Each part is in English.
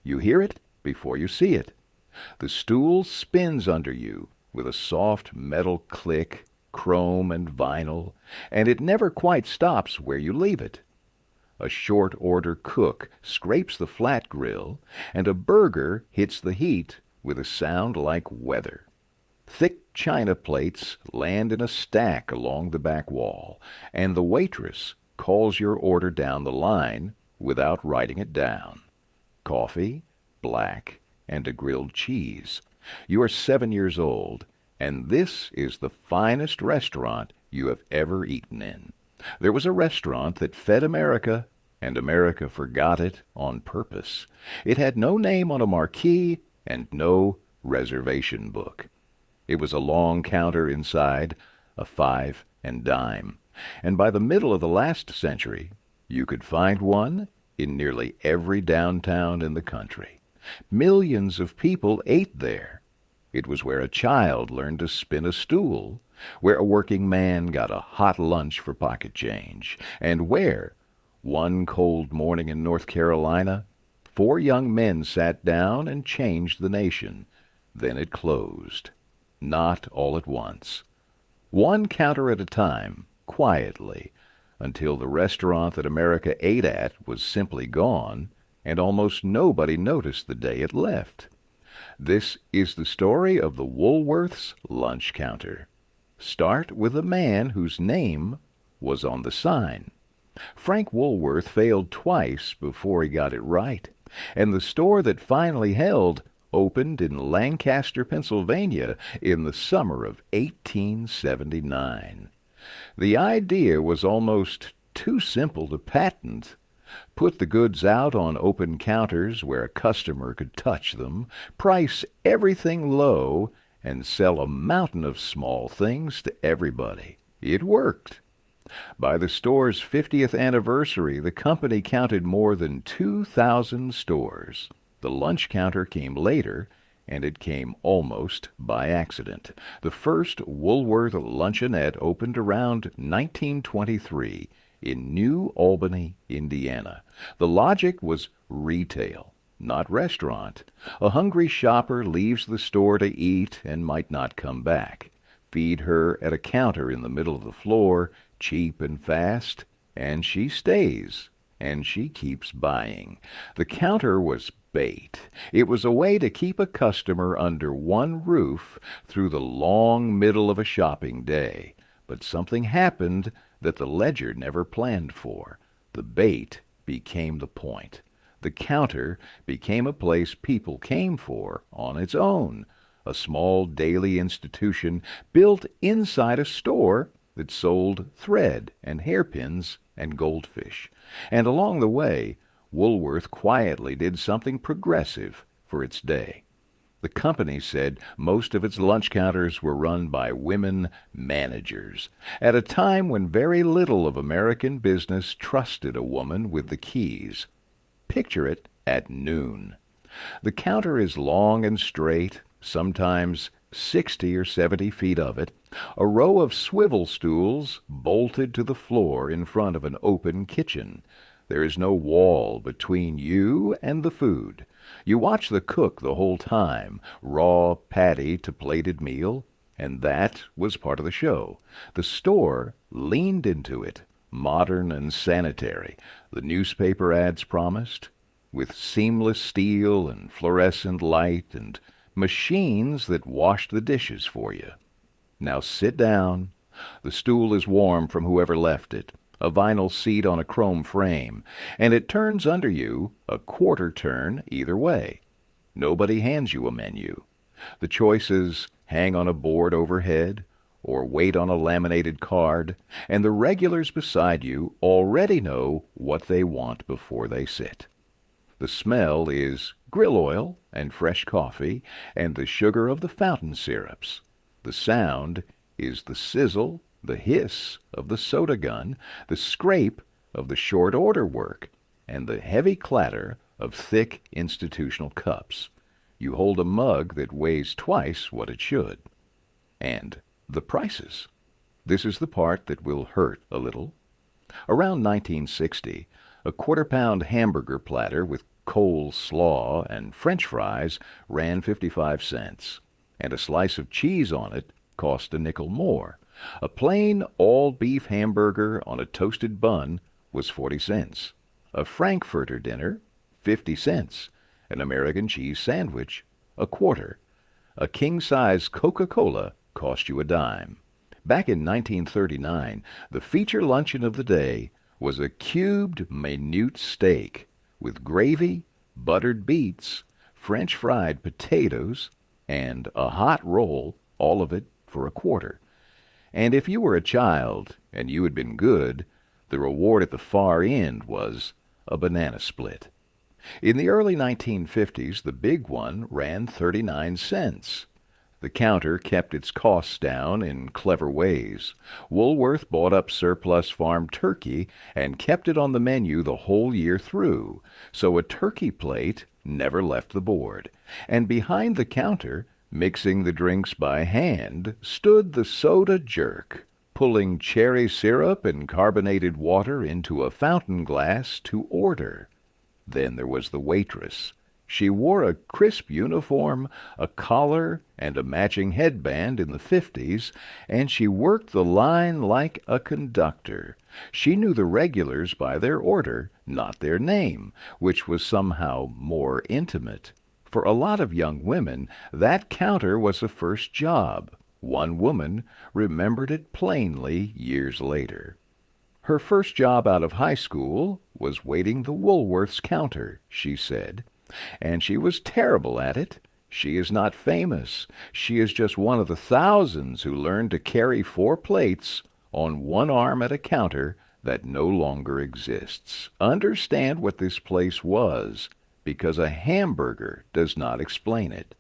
You hear it before you see it. The stool spins under you with a soft metal click, chrome and vinyl, and it never quite stops where you leave it. A short-order cook scrapes the flat grill, and a burger hits the heat with a sound like weather. Thick china plates land in a stack along the back wall, and the waitress calls your order down the line without writing it down. Coffee, black, and a grilled cheese. You are 7 years old, and this is the finest restaurant you have ever eaten in. There was a restaurant that fed America, and America forgot it on purpose. It had no name on a marquee and no reservation book. It was a long counter inside, a 5 and dime, and by the middle of the last century, you could find one in nearly every downtown in the country. Millions of people ate there. It was where a child learned to spin a stool, where a working man got a hot lunch for pocket change, and where, one cold morning in North Carolina, 4 young men sat down and changed the nation. Then it closed. Not all at once. One counter at a time, quietly, until the restaurant that America ate at was simply gone, and almost nobody noticed the day it left. This is the story of the Woolworth's lunch counter. Start with a man whose name was on the sign. Frank Woolworth failed twice before he got it right, and the store that finally held opened in Lancaster, Pennsylvania in the summer of 1879. The idea was almost too simple to patent. Put the goods out on open counters where a customer could touch them, price everything low, and sell a mountain of small things to everybody. It worked. By the store's 50th anniversary, the company counted more than 2,000 stores. The lunch counter came later, and it came almost by accident. The first Woolworth luncheonette opened around 1923 in New Albany, Indiana. The logic was retail, not restaurant. A hungry shopper leaves the store to eat and might not come back. Feed her at a counter in the middle of the floor, cheap and fast, and she stays, and she keeps buying. The counter was bait. It was a way to keep a customer under one roof through the long middle of a shopping day. But something happened that the ledger never planned for. The bait became the point. The counter became a place people came for on its own, a small daily institution built inside a store that sold thread and hairpins and goldfish. And along the way, Woolworth quietly did something progressive for its day. The company said most of its lunch counters were run by women managers, at a time when very little of American business trusted a woman with the keys. Picture it at noon. The counter is long and straight, sometimes 60 or 70 feet of it, a row of swivel stools bolted to the floor in front of an open kitchen. There is no wall between you and the food. You watch the cook the whole time, raw patty to plated meal, and that was part of the show. The store leaned into it, modern and sanitary, the newspaper ads promised, with seamless steel and fluorescent light and machines that washed the dishes for you. Now sit down. The stool is warm from whoever left it, a vinyl seat on a chrome frame, and it turns under you a quarter turn either way. Nobody hands you a menu. The choices hang on a board overhead or wait on a laminated card, and the regulars beside you already know what they want before they sit. The smell is grill oil and fresh coffee and the sugar of the fountain syrups. The sound is the sizzle, the hiss of the soda gun, the scrape of the short order work, and the heavy clatter of thick institutional cups. You hold a mug that weighs twice what it should. And the prices. This is the part that will hurt a little. Around 1960, a quarter-pound hamburger platter with coleslaw and French fries ran 55 cents, and a slice of cheese on it cost a nickel more. A plain all-beef hamburger on a toasted bun was 40 cents. A Frankfurter dinner, 50 cents. An American cheese sandwich, a quarter. A king-size Coca-Cola cost you a dime. Back in 1939, the feature luncheon of the day was a cubed minute steak with gravy, buttered beets, French fried potatoes, and a hot roll, all of it for a quarter. And if you were a child and you had been good, the reward at the far end was a banana split. In the early 1950s, the big one ran 39 cents. The counter kept its costs down in clever ways. Woolworth bought up surplus farm turkey and kept it on the menu the whole year through, so a turkey plate never left the board. And behind the counter, mixing the drinks by hand, stood the soda jerk, pulling cherry syrup and carbonated water into a fountain glass to order. Then there was the waitress. She wore a crisp uniform, a collar, and a matching headband in the 50s, and she worked the line like a conductor. She knew the regulars by their order, not their name, which was somehow more intimate. For a lot of young women, that counter was a first job. One woman remembered it plainly years later. Her first job out of high school was waiting the Woolworth's counter, she said. And she was terrible at it. She is not famous. She is just one of the thousands who learned to carry 4 plates on one arm at a counter that no longer exists. Understand what this place was, because a hamburger does not explain it.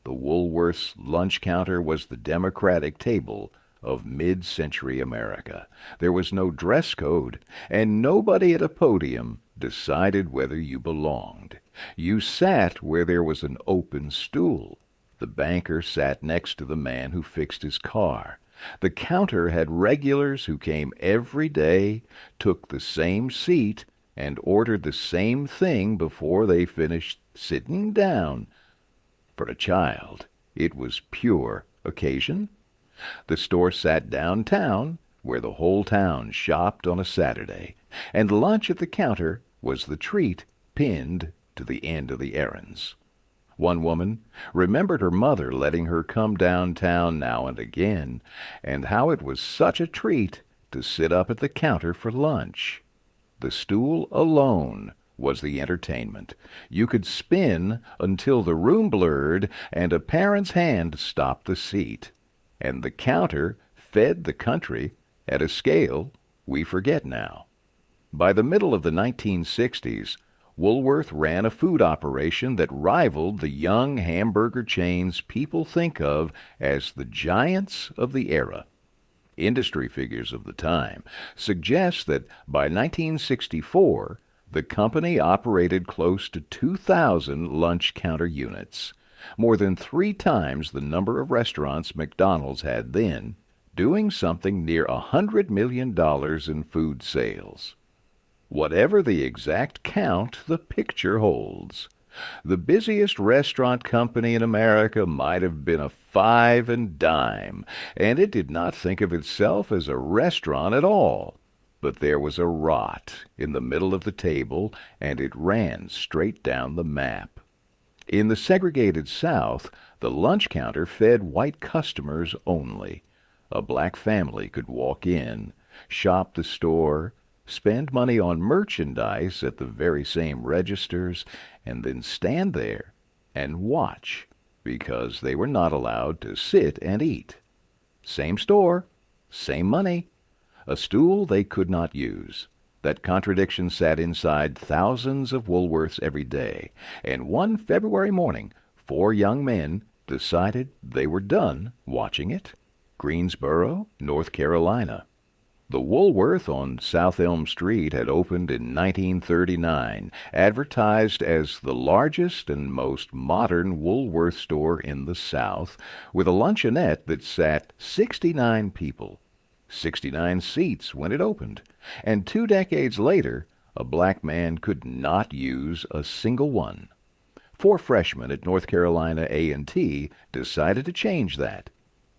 The Woolworth's lunch counter was the Democratic table of mid-century America. There was no dress code, and nobody at a podium decided whether you belonged. You sat where there was an open stool. The banker sat next to the man who fixed his car. The counter had regulars who came every day, took the same seat, and ordered the same thing before they finished sitting down. For a child, it was pure occasion. The store sat downtown, where the whole town shopped on a Saturday, and lunch at the counter was the treat pinned to the end of the errands. One woman remembered her mother letting her come downtown now and again, and how it was such a treat to sit up at the counter for lunch. The stool alone was the entertainment. You could spin until the room blurred and a parent's hand stopped the seat. And the counter fed the country at a scale we forget now. By the middle of the 1960s, Woolworth ran a food operation that rivaled the young hamburger chains people think of as the giants of the era. Industry figures of the time suggest that by 1964, the company operated close to 2,000 lunch counter units, more than 3 times the number of restaurants McDonald's had then, doing something near $100 million in food sales. Whatever the exact count, the picture holds. The busiest restaurant company in America might have been a 5 and dime, and it did not think of itself as a restaurant at all. But there was a rot in the middle of the table, and it ran straight down the map. In the segregated South, the lunch counter fed white customers only. A black family could walk in, shop the store, spend money on merchandise at the very same registers, and then stand there and watch, because they were not allowed to sit and eat. Same store, same money, a stool they could not use. That contradiction sat inside thousands of Woolworths every day, and one February morning, 4 young men decided they were done watching it. Greensboro, North Carolina. The Woolworth on South Elm Street had opened in 1939, advertised as the largest and most modern Woolworth store in the South, with a luncheonette that sat 69 people, 69 seats when it opened, and 2 decades later, A black man could not use a single one. 4 freshmen at North Carolina A&T decided to change that.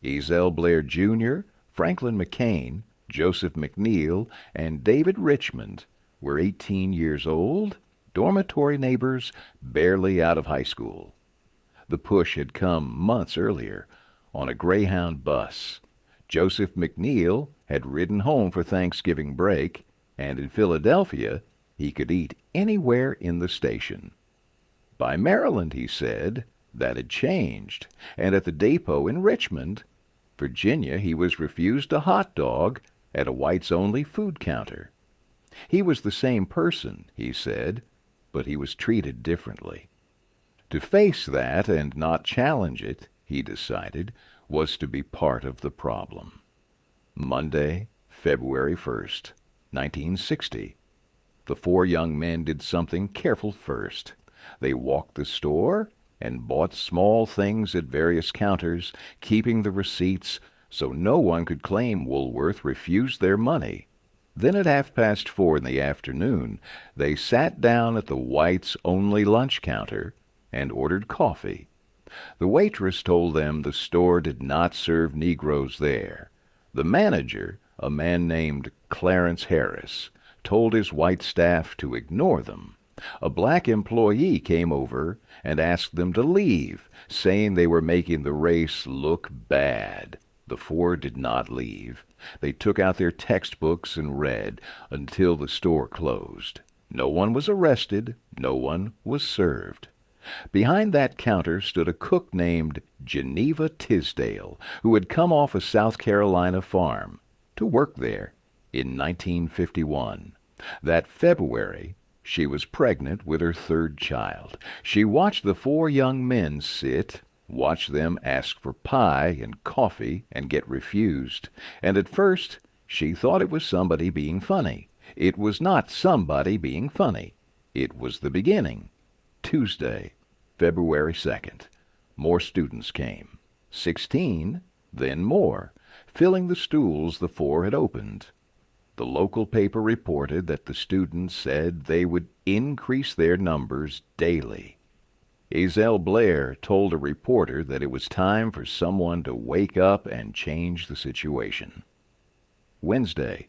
Ezell Blair Jr., Franklin McCain, Joseph McNeil, and David Richmond were 18 years old, dormitory neighbors barely out of high school. The push had come months earlier on a Greyhound bus. Joseph McNeil had ridden home for Thanksgiving break, and in Philadelphia he could eat anywhere in the station. By Maryland, he said, that had changed, and at the depot in Richmond, Virginia, he was refused a hot dog at a whites-only food counter. He was the same person, he said, but he was treated differently. To face that and not challenge it, he decided, was to be part of the problem. Monday, February 1st, 1960. The 4 young men did something careful first. They walked the store and bought small things at various counters, keeping the receipts so no one could claim Woolworth refused their money. Then at 4:30 in the afternoon, they sat down at the whites-only lunch counter and ordered coffee. The waitress told them the store did not serve Negroes there. The manager, a man named Clarence Harris, told his white staff to ignore them. A black employee came over and asked them to leave, saying they were making the race look bad. The 4 did not leave. They took out their textbooks and read until the store closed. No one was arrested. No one was served. Behind that counter stood a cook named Geneva Tisdale, who had come off a South Carolina farm to work there in 1951. That February, she was pregnant with her 3rd child. She watched the 4 young men sit, watched them ask for pie and coffee and get refused. And at first, she thought it was somebody being funny. It was not somebody being funny. It was the beginning. Tuesday, February 2nd. More students came. 16, then more, filling the stools the 4 had opened. The local paper reported that the students said they would increase their numbers daily. Ezell Blair told a reporter that it was time for someone to wake up and change the situation. Wednesday,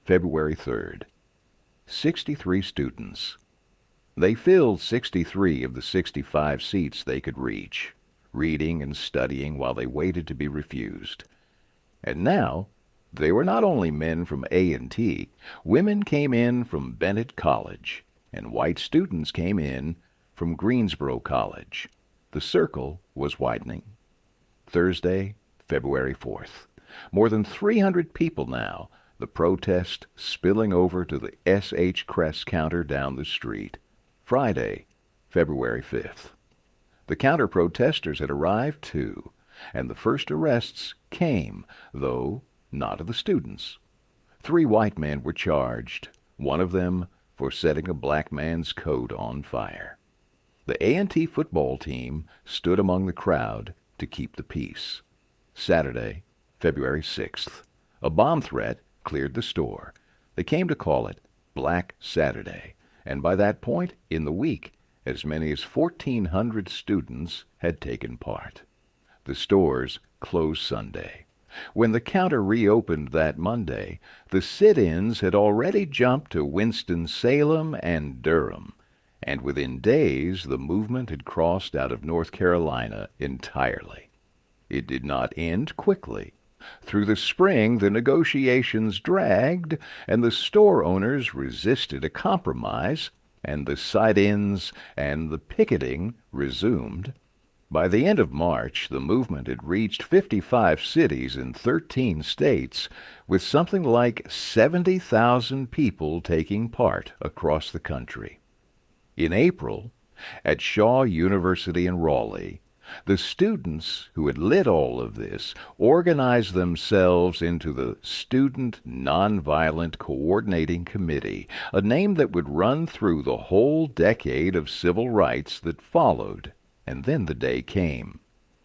February 3rd. 63 students. They filled 63 of the 65 seats they could reach, reading and studying while they waited to be refused. And now, they were not only men from A&T, women came in from Bennett College, and white students came in from Greensboro College. The circle was widening. Thursday, February 4th. More than 300 people now, the protest spilling over to the S.H. Kress counter down the street. Friday, February 5th. The counter-protesters had arrived, too, and the first arrests came, though not of the students. 3 white men were charged, one of them for setting a black man's coat on fire. The A&T football team stood among the crowd to keep the peace. Saturday, February 6th. A bomb threat cleared the store. They came to call it Black Saturday, and by that point in the week, as many as 1,400 students had taken part. The stores closed Sunday. When the counter reopened that Monday, the sit-ins had already jumped to Winston-Salem and Durham, and within days the movement had crossed out of North Carolina entirely. It did not end quickly. Through the spring the negotiations dragged, and the store owners resisted a compromise, and the sit-ins and the picketing resumed. By the end of March, the movement had reached 55 cities in 13 states, with something like 70,000 people taking part across the country. In April, at Shaw University in Raleigh, the students who had lit all of this organized themselves into the Student Nonviolent Coordinating Committee, a name that would run through the whole decade of civil rights that followed. And then the day came.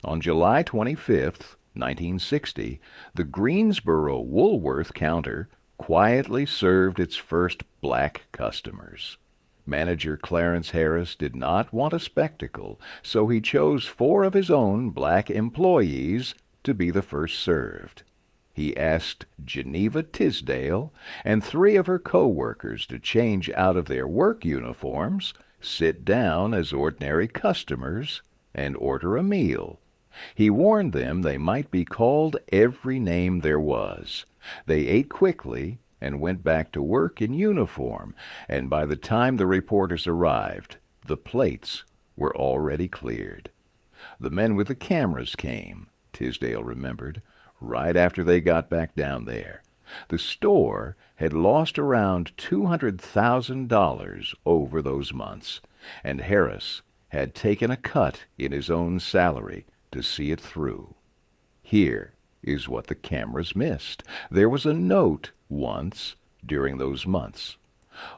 On July 25th, 1960, the Greensboro Woolworth counter quietly served its first black customers. Manager Clarence Harris did not want a spectacle, so he chose 4 of his own black employees to be the first served. He asked Geneva Tisdale and 3 of her co-workers to change out of their work uniforms, sit down as ordinary customers, and order a meal. He warned them they might be called every name there was. They ate quickly and went back to work in uniform, and by the time the reporters arrived, the plates were already cleared. The men with the cameras came, Tisdale remembered, right after they got back down there. The store had lost around $200,000 over those months, and Harris had taken a cut in his own salary to see it through. Here is what the cameras missed. There was a note once during those months.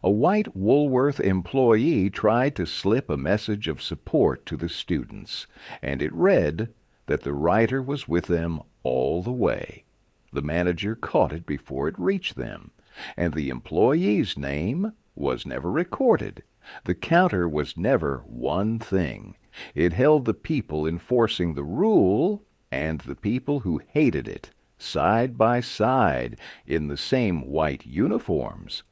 A white Woolworth employee tried to slip a message of support to the students, and it read that the writer was with them all the way. The manager caught it before it reached them, and the employee's name was never recorded. The counter was never one thing. It held the people enforcing the rule and the people who hated it, side by side, in the same white uniforms.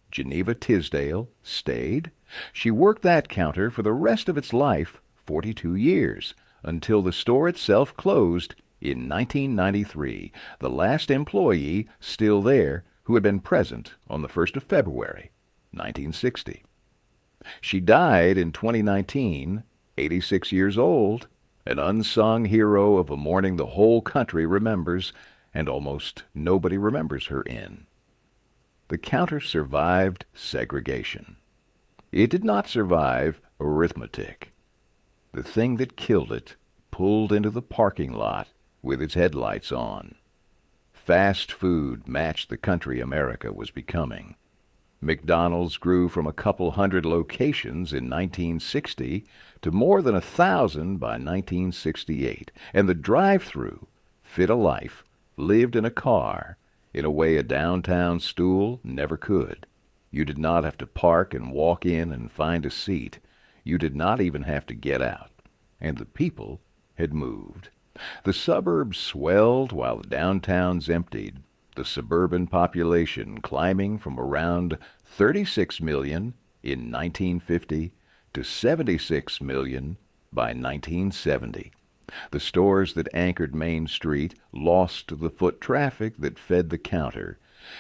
Geneva Tisdale stayed. She worked that counter for the rest of its life, 42 years, until the store itself closed in 1993, the last employee still there who had been present on the 1st of February, 1960. She died in 2019, 86 years old, an unsung hero of a morning the whole country remembers, and almost nobody remembers her in. The counter survived segregation. It did not survive arithmetic. The thing that killed it pulled into the parking lot with its headlights on. Fast food matched the country America was becoming. McDonald's grew from a couple hundred locations in 1960 to more than 1,000 by 1968, and the drive-thru fit a life lived in a car in a way a downtown stool never could. You did not have to park and walk in and find a seat. You did not even have to get out. And the people had moved. The suburbs swelled while the downtowns emptied, the suburban population climbing from around 36 million in 1950 to 76 million by 1970. The stores that anchored Main Street lost the foot traffic that fed the counter,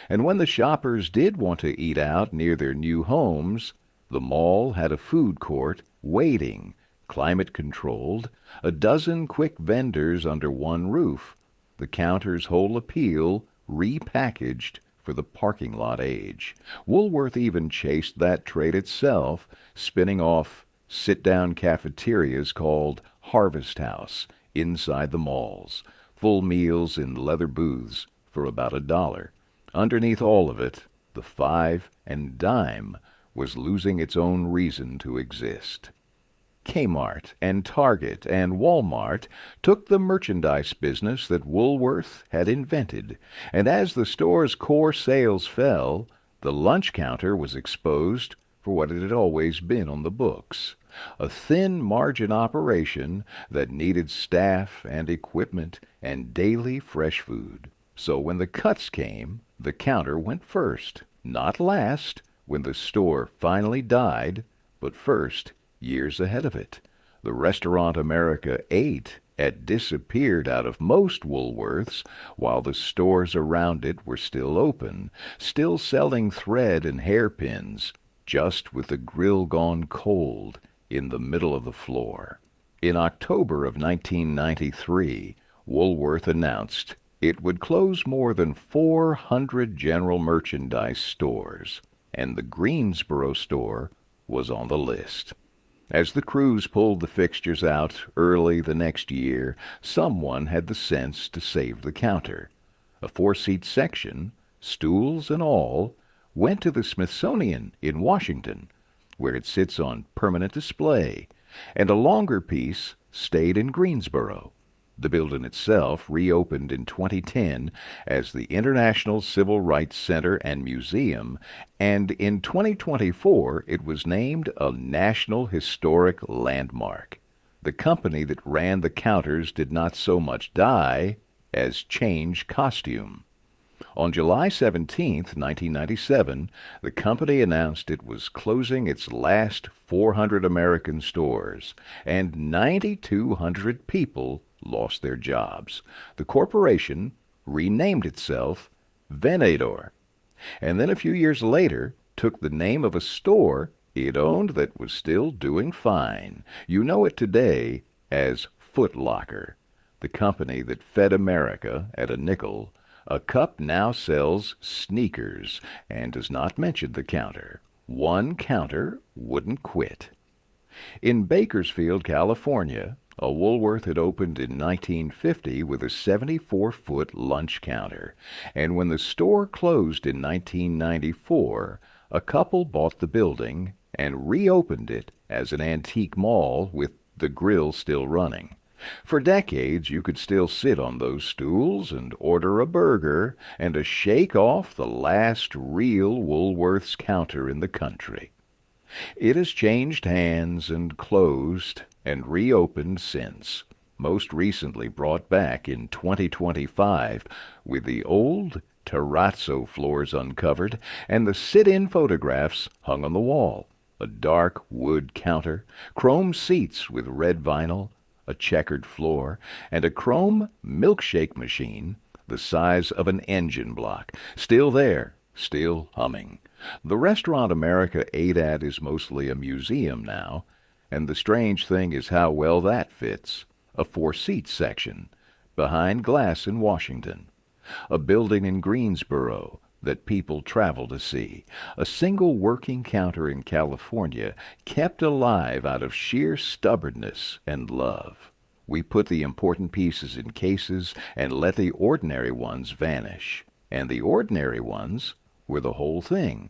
and when the shoppers did want to eat out near their new homes, the mall had a food court waiting, climate-controlled, a dozen quick vendors under one roof, the counter's whole appeal repackaged for the parking lot age. Woolworth even chased that trade itself, spinning off sit-down cafeterias called Harvest House inside the malls, full meals in leather booths for about $1. Underneath all of it, the 5 and dime was losing its own reason to exist. Kmart and Target and Walmart took the merchandise business that Woolworth had invented, and as the store's core sales fell, the lunch counter was exposed for what it had always been on the books, a thin-margin operation that needed staff and equipment and daily fresh food. So when the cuts came, the counter went first, not last, when the store finally died, but first, years ahead of it. The restaurant America ate had disappeared out of most Woolworths, while the stores around it were still open, still selling thread and hairpins, just with the grill gone cold in the middle of the floor. In October of 1993, Woolworth announced it would close more than 400 general merchandise stores, and the Greensboro store was on the list. As the crews pulled the fixtures out early the next year, someone had the sense to save the counter. A 4-seat section, stools and all, went to the Smithsonian in Washington, where it sits on permanent display, and a longer piece stayed in Greensboro. The building itself reopened in 2010 as the International Civil Rights Center and Museum, and in 2024 it was named a National Historic Landmark. The company that ran the counters did not so much die as change costume. On July 17, 1997, the company announced it was closing its last 400 American stores, and 9,200 people lost their jobs. The corporation renamed itself Venador, and then a few years later took the name of a store it owned that was still doing fine. You know it today as Foot Locker, the company that fed America at a nickel. A cup now sells sneakers and does not mention the counter. One counter wouldn't quit. In Bakersfield, California, a Woolworth had opened in 1950 with a 74-foot lunch counter, and when the store closed in 1994, a couple bought the building and reopened it as an antique mall with the grill still running. For decades, you could still sit on those stools and order a burger and a shake off the last real Woolworth's counter in the country. It has changed hands and closed and reopened since, most recently brought back in 2025 with the old terrazzo floors uncovered and the sit-in photographs hung on the wall. A dark wood counter, chrome seats with red vinyl, a checkered floor, and a chrome milkshake machine the size of an engine block. Still there, still humming. The restaurant America ate at is mostly a museum now, and the strange thing is how well that fits. A 4-seat section, behind glass in Washington. A building in Greensboro that people travel to see. A single working counter in California kept alive out of sheer stubbornness and love. We put the important pieces in cases and let the ordinary ones vanish. And the ordinary ones were the whole thing.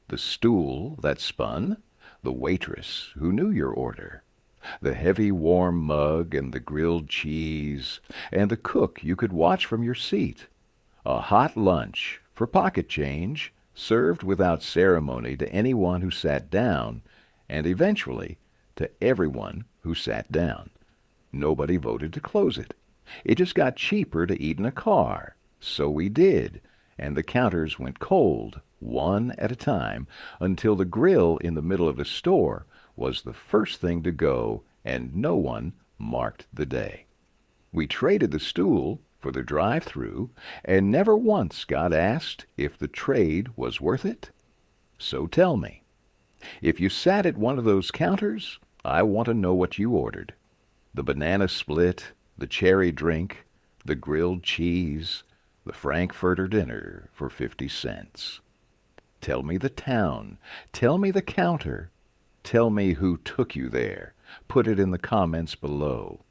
The stool that spun, the waitress who knew your order, the heavy warm mug and the grilled cheese, and the cook you could watch from your seat. A hot lunch for pocket change, served without ceremony to anyone who sat down, and eventually to everyone who sat down. Nobody voted to close it. It just got cheaper to eat in a car. So we did, and the counters went cold, one at a time, until the grill in the middle of the store was the first thing to go, and no one marked the day. We traded the stool for the drive-through, and never once got asked if the trade was worth it. So tell me, if you sat at one of those counters, I want to know what you ordered. The banana split, the cherry drink, the grilled cheese, the Frankfurter dinner for 50 cents. Tell me the town. Tell me the counter. Tell me who took you there. Put it in the comments below.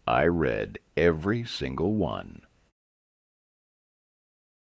I read every single one.